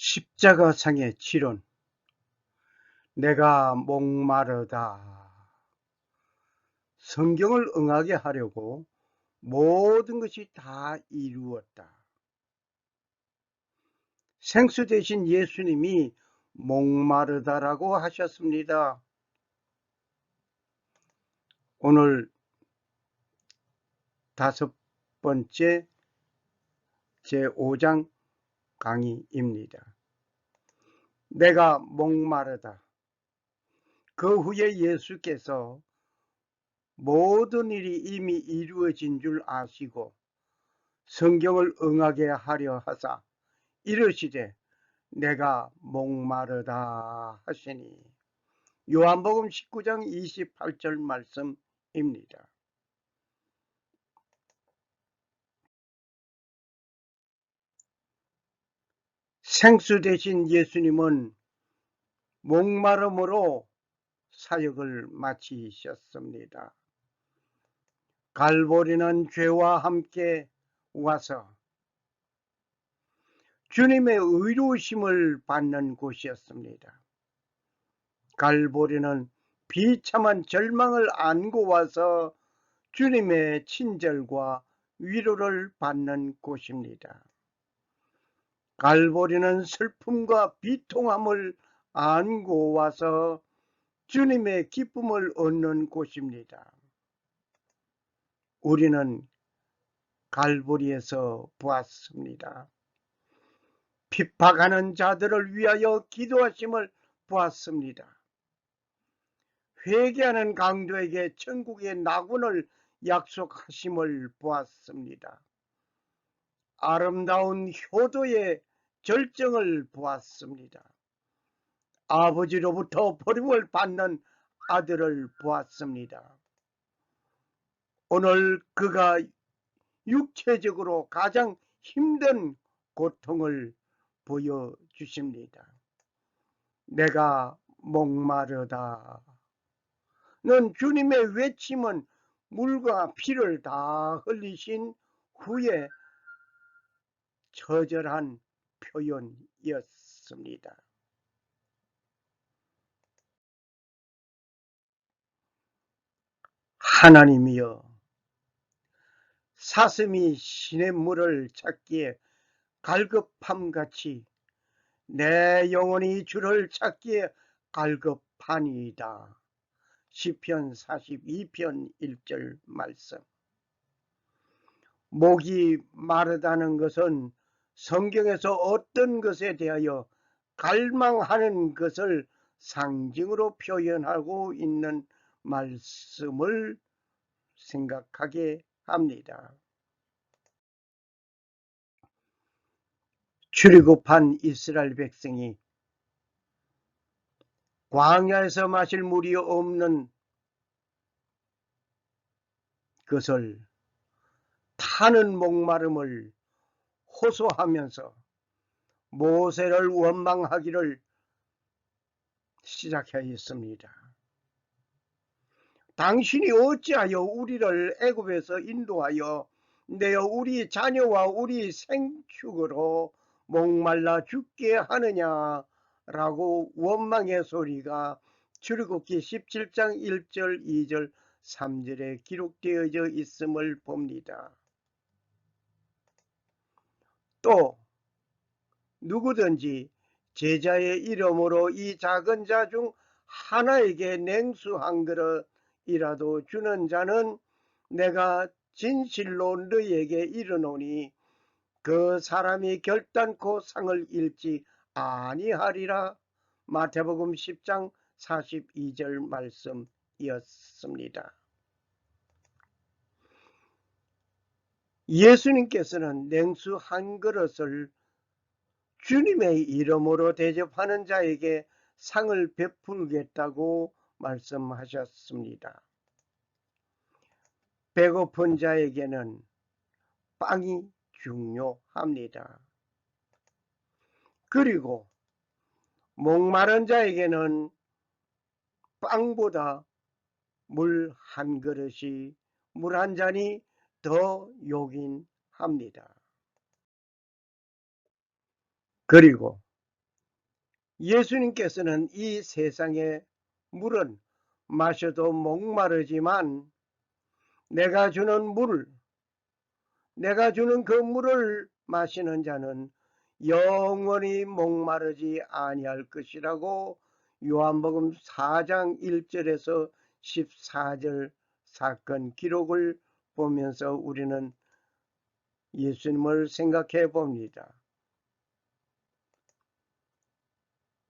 십자가상의 치론. 내가 목마르다. 성경을 응하게 하려고 모든 것이 다 이루었다. 생수 대신 예수님이 목마르다라고 하셨습니다. 오늘 5번째 제5장 강의입니다. 내가 목마르다. 그 후에 예수께서 모든 일이 이미 이루어진 줄 아시고 성경을 응하게 하려 하사 이르시되 내가 목마르다 하시니, 요한복음 19장 28절 말씀입니다. 생수 대신 예수님은 목마름으로 사역을 마치셨습니다. 갈보리는 죄와 함께 와서 주님의 의로우심을 받는 곳이었습니다. 갈보리는 비참한 절망을 안고 와서 주님의 친절과 위로를 받는 곳입니다. 갈보리는 슬픔과 비통함을 안고 와서 주님의 기쁨을 얻는 곳입니다. 우리는 갈보리에서 보았습니다. 핍박하는 자들을 위하여 기도하심을 보았습니다. 회개하는 강도에게 천국의 낙원을 약속하심을 보았습니다. 아름다운 효도의 절정을 보았습니다. 아버지로부터 버림을 받는 아들을 보았습니다. 오늘 그가 육체적으로 가장 힘든 고통을 보여주십니다. 내가 목마르다. 는 주님의 외침은 물과 피를 다 흘리신 후에 처절한 표현이었습니다. 하나님이여, 사슴이 시냇물을 찾기에 갈급함같이 내 영혼이 주를 찾기에 갈급하니이다. 시편 42편 1절 말씀. 목이 마르다는 것은 성경에서 어떤 것에 대하여 갈망하는 것을 상징으로 표현하고 있는 말씀을 생각하게 합니다. 출애굽한 이스라엘 백성이 광야에서 마실 물이 없는 것을 타는 목마름을 호소하면서 모세를 원망하기를 시작하였습니다. 당신이 어찌하여 우리를 애굽에서 인도하여 내어 우리 자녀와 우리 생축으로 목말라 죽게 하느냐라고 원망의 소리가 출애굽기 17장 1절 2절 3절에 기록되어져 있음을 봅니다. 또 누구든지 제자의 이름으로 이 작은 자 중 하나에게 냉수 한 그릇이라도 주는 자는 내가 진실로 너희에게 이르노니 그 사람이 결단코 상을 잃지 아니하리라. 마태복음 10장 42절 말씀이었습니다. 예수님께서는 냉수 한 그릇을 주님의 이름으로 대접하는 자에게 상을 베풀겠다고 말씀하셨습니다. 배고픈 자에게는 빵이 중요합니다. 그리고 목마른 자에게는 빵보다 물 한 그릇이, 물 한 잔이 더 요긴합니다. 그리고 예수님께서는 이 세상의 물은 마셔도 목마르지만 내가 주는 내가 주는 그 물을 마시는 자는 영원히 목마르지 아니할 것이라고 요한복음 4장 1절에서 14절 사건 기록을 보면서 우리는 예수님을 생각해 봅니다.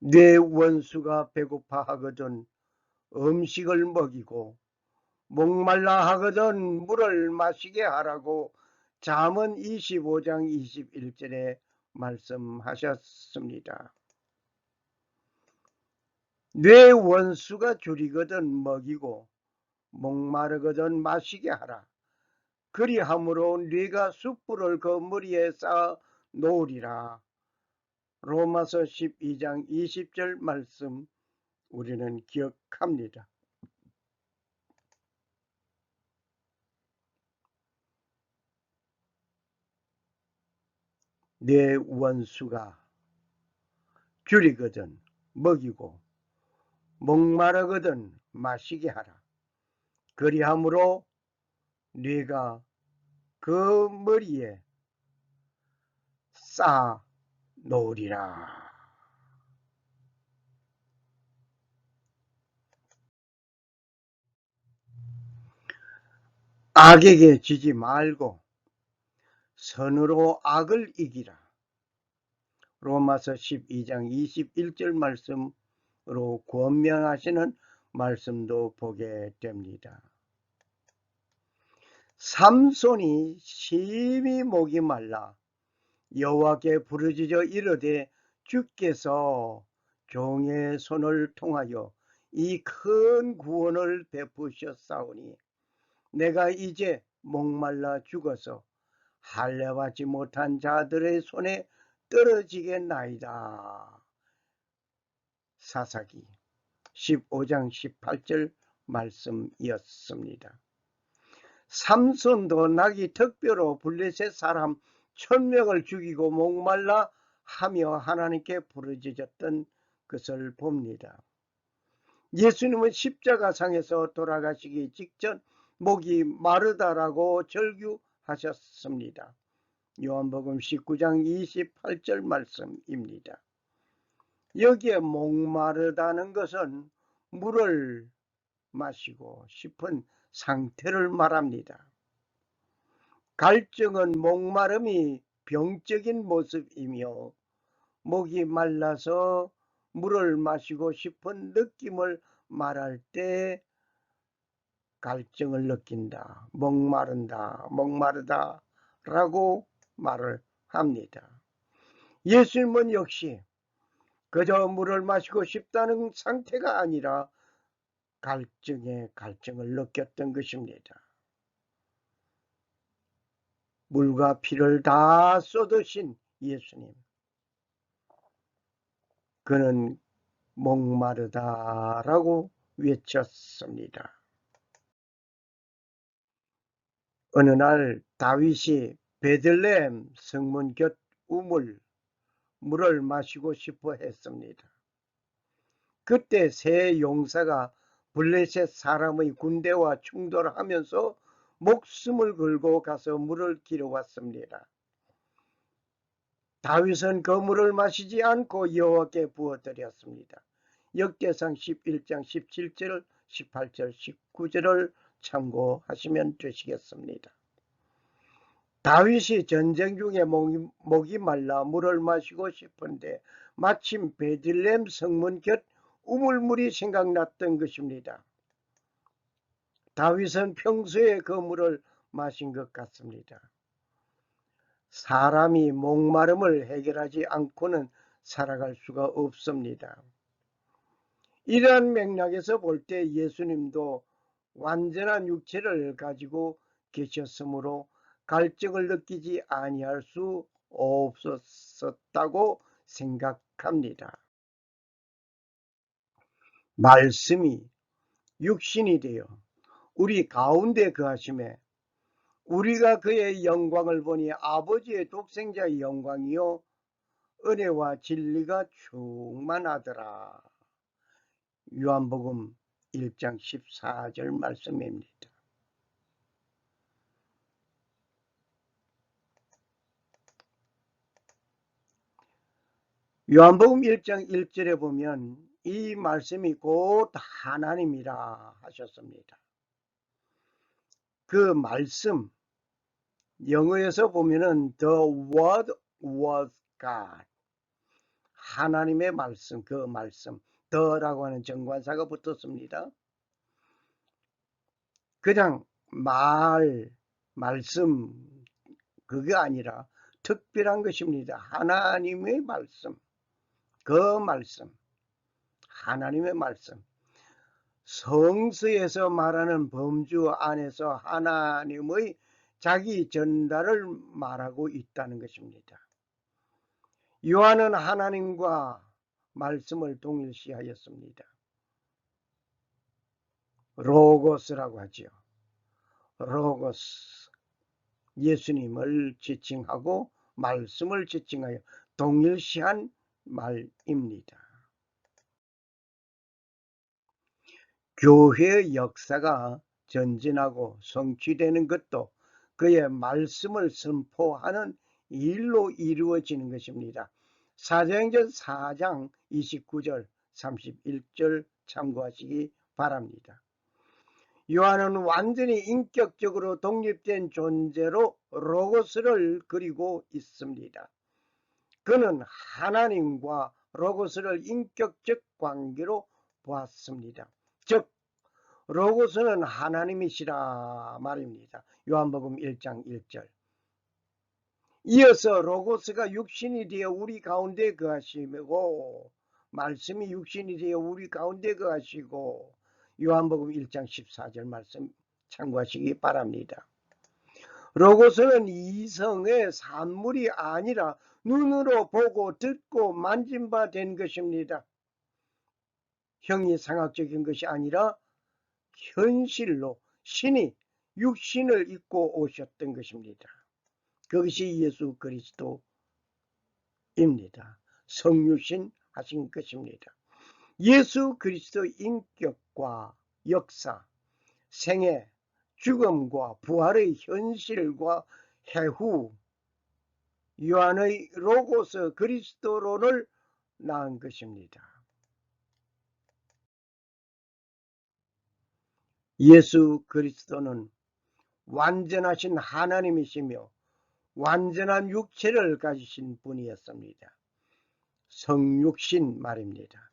내 원수가 배고파 하거든 음식을 먹이고 목말라 하거든 물을 마시게 하라고 잠언 25장 21절에 말씀하셨습니다. 내 원수가 줄이거든 먹이고 목마르거든 마시게 하라. 그리함으로 네가 숯불을 그 머리에 쌓아 놓으리라. 로마서 12장 20절 말씀 우리는 기억합니다. 내 원수가 줄이거든 먹이고 목마르거든 마시게 하라. 그리함으로 네가 그 머리에 쌓아 놓으리라. 악에게 지지 말고 선으로 악을 이기라. 로마서 12장 21절 말씀으로 권면하시는 말씀도 보게 됩니다. 삼손이 심히 목이 말라 여호와께 부르짖어 이르되 주께서 종의 손을 통하여 이 큰 구원을 베푸셨사오니 내가 이제 목말라 죽어서 할례받지 못한 자들의 손에 떨어지겠나이다. 사사기 15장 18절 말씀이었습니다. 삼손도 나기 특별로 블레셋 사람 1000명을 죽이고 목말라 하며 하나님께 부르짖었던 것을 봅니다. 예수님은 십자가상에서 돌아가시기 직전 목이 마르다라고 절규하셨습니다. 요한복음 19장 28절 말씀입니다. 여기에 목마르다는 것은 물을 마시고 싶은 상태를 말합니다. 갈증은 목마름이 병적인 모습이며 목이 말라서 물을 마시고 싶은 느낌을 말할 때 갈증을 느낀다, 목마르다 라고 말을 합니다. 예수님은 역시 그저 물을 마시고 싶다는 상태가 아니라 갈증을 느꼈던 것입니다. 물과 피를 다 쏟으신 예수님, 그는 목마르다라고 외쳤습니다. 어느 날 다윗이 베들레헴 성문 곁 물을 마시고 싶어 했습니다. 그때 세 용사가 블레셋 사람의 군대와 충돌하면서 목숨을 걸고 가서 물을 길어왔습니다. 다윗은 그 물을 마시지 않고 여호와께 부어드렸습니다. 역대상 11장 17절, 18절, 19절을 참고하시면 되시겠습니다. 다윗이 전쟁 중에 목이 말라 물을 마시고 싶은데 마침 베들레헴 성문 곁 우물물이 생각났던 것입니다. 다윗은 평소에 그 물을 마신 것 같습니다. 사람이 목마름을 해결하지 않고는 살아갈 수가 없습니다. 이러한 맥락에서 볼 때 예수님도 완전한 육체를 가지고 계셨으므로 갈증을 느끼지 아니할 수 없었다고 생각합니다. 말씀이 육신이 되어 우리 가운데 거하심에 우리가 그의 영광을 보니 아버지의 독생자의 영광이요 은혜와 진리가 충만하더라. 요한복음 1장 14절 말씀입니다. 요한복음 1장 1절에 보면 이 말씀이 곧 하나님이라 하셨습니다. 그 말씀, 영어에서 보면은 The Word was God. 하나님의 말씀, 그 말씀, 더라고 하는 정관사가 붙었습니다. 그냥 말씀, 그게 아니라 특별한 것입니다. 하나님의 말씀, 그 말씀, 하나님의 말씀. 성서에서 말하는 범주 안에서 하나님의 자기 전달을 말하고 있다는 것입니다. 요한은 하나님과 말씀을 동일시하였습니다. 로고스라고 하지요. 로고스, 예수님을 지칭하고 말씀을 지칭하여 동일시한 말입니다. 교회의 역사가 전진하고 성취되는 것도 그의 말씀을 선포하는 일로 이루어지는 것입니다. 사도행전 4장 29절 31절 참고하시기 바랍니다. 요한은 완전히 인격적으로 독립된 존재로 로고스를 그리고 있습니다. 그는 하나님과 로고스를 인격적 관계로 보았습니다. 즉 로고스는 하나님이시라 말입니다. 요한복음 1장 1절. 이어서 로고스가 육신이 되어 우리 가운데 거하시고 말씀이 육신이 되어 우리 가운데 거하시고 요한복음 1장 14절 말씀 참고하시기 바랍니다. 로고스는 이성의 산물이 아니라 눈으로 보고 듣고 만진 바 된 것입니다. 형이상학적인 것이 아니라 현실로 신이 육신을 입고 오셨던 것입니다. 그것이 예수 그리스도입니다. 성육신 하신 것입니다. 예수 그리스도의 인격과 역사, 생애, 죽음과 부활의 현실과 해후, 요한의 로고스 그리스도론을 낳은 것입니다. 예수 그리스도는 완전하신 하나님이시며 완전한 육체를 가지신 분이었습니다. 성육신 말입니다.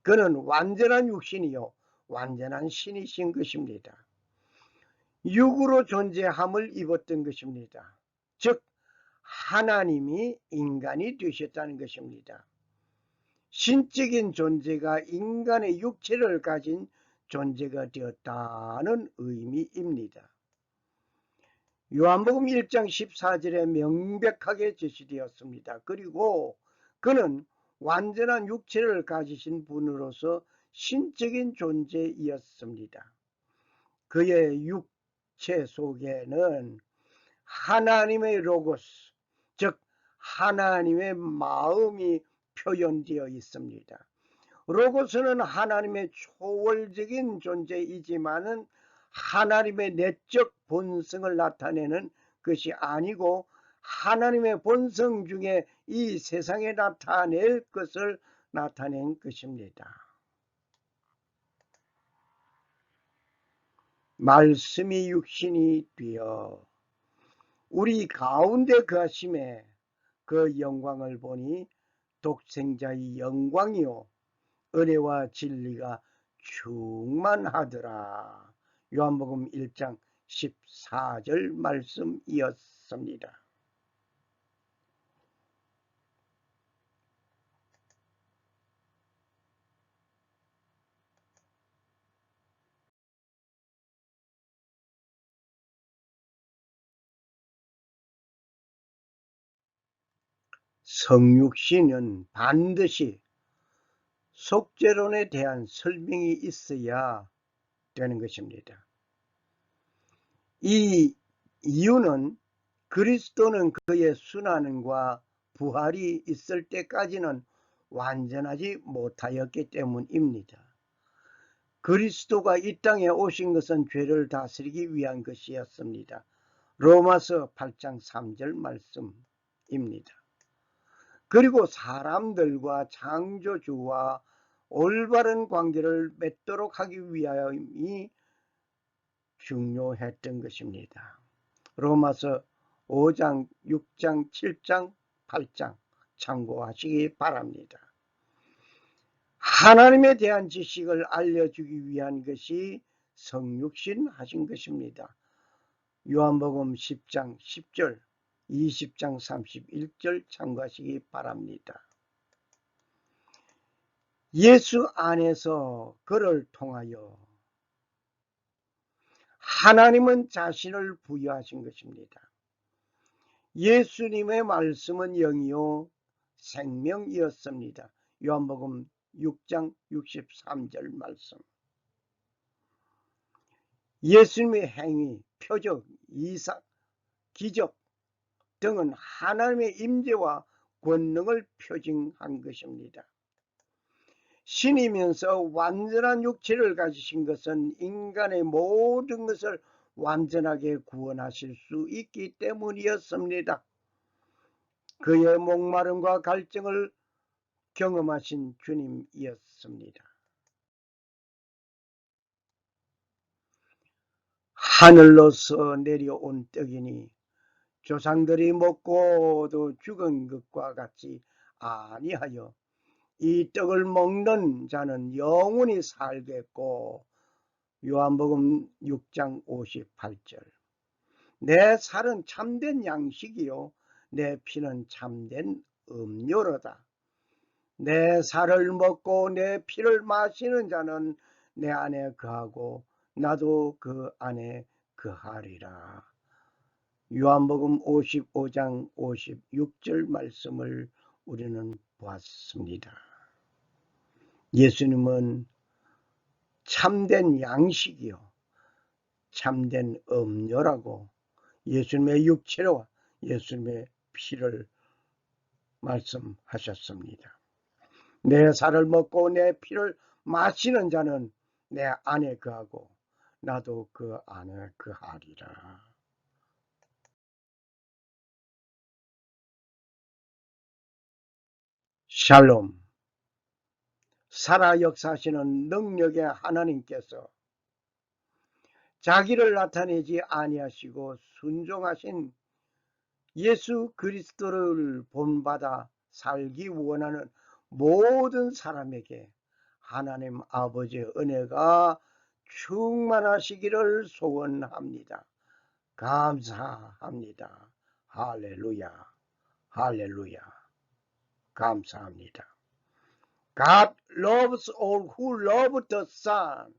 그는 완전한 육신이요 완전한 신이신 것입니다. 육으로 존재함을 입었던 것입니다. 즉 하나님이 인간이 되셨다는 것입니다. 신적인 존재가 인간의 육체를 가진 존재가 되었다는 의미입니다. 요한복음 1장 14절에 명백하게 제시되었습니다. 그리고 그는 완전한 육체를 가지신 분으로서 신적인 존재이었습니다. 그의 육체 속에는 하나님의 로고스, 즉 하나님의 마음이 표현되어 있습니다. 로고스는 하나님의 초월적인 존재이지만은 하나님의 내적 본성을 나타내는 것이 아니고 하나님의 본성 중에 이 세상에 나타낼 것을 나타낸 것입니다. 말씀이 육신이 되어 우리 가운데 거하심에 그 영광을 보니 독생자의 영광이요 은혜와 진리가 충만하더라. 요한복음 1장 14절 말씀이었습니다. 성육신은 반드시 속죄론에 대한 설명이 있어야 되는 것입니다. 이 이유는 그리스도는 그의 순환과 부활이 있을 때까지는 완전하지 못하였기 때문입니다. 그리스도가 이 땅에 오신 것은 죄를 다스리기 위한 것이었습니다. 로마서 8장 3절 말씀입니다. 그리고 사람들과 창조주와 올바른 관계를 맺도록 하기 위함이 중요했던 것입니다. 로마서 5장, 6장, 7장, 8장 참고하시기 바랍니다. 하나님에 대한 지식을 알려주기 위한 것이 성육신 하신 것입니다. 요한복음 10장 10절, 20장 31절 참고하시기 바랍니다. 예수 안에서 그를 통하여 하나님은 자신을 부여하신 것입니다. 예수님의 말씀은 영이요 생명이었습니다. 요한복음 6장 63절 말씀. 예수님의 행위, 표적, 이삭, 기적 등은 하나님의 임재와 권능을 표징한 것입니다. 신이면서 완전한 육체를 가지신 것은 인간의 모든 것을 완전하게 구원하실 수 있기 때문이었습니다. 그의 목마름과 갈증을 경험하신 주님이었습니다. 하늘로서 내려온 떡이니 조상들이 먹고도 죽은 것과 같이 아니하여 이 떡을 먹는 자는 영원히 살겠고, 요한복음 6장 58절. 내 살은 참된 양식이요 내 피는 참된 음료로다. 내 살을 먹고 내 피를 마시는 자는 내 안에 거하고 나도 그 안에 거하리라. 요한복음 55장 56절 말씀을 우리는 보았습니다. 예수님은 참된 양식이요 참된 음료라고 예수님의 육체와 예수님의 피를 말씀하셨습니다. 내 살을 먹고 내 피를 마시는 자는 내 안에 거하고 나도 그 안에 거하리라. 샬롬. 살아 역사하시는 능력의 하나님께서 자기를 나타내지 아니하시고 순종하신 예수 그리스도를 본받아 살기 원하는 모든 사람에게 하나님 아버지의 은혜가 충만하시기를 소원합니다. 감사합니다. 할렐루야. 할렐루야. 감사합니다. God loves all who love the Son.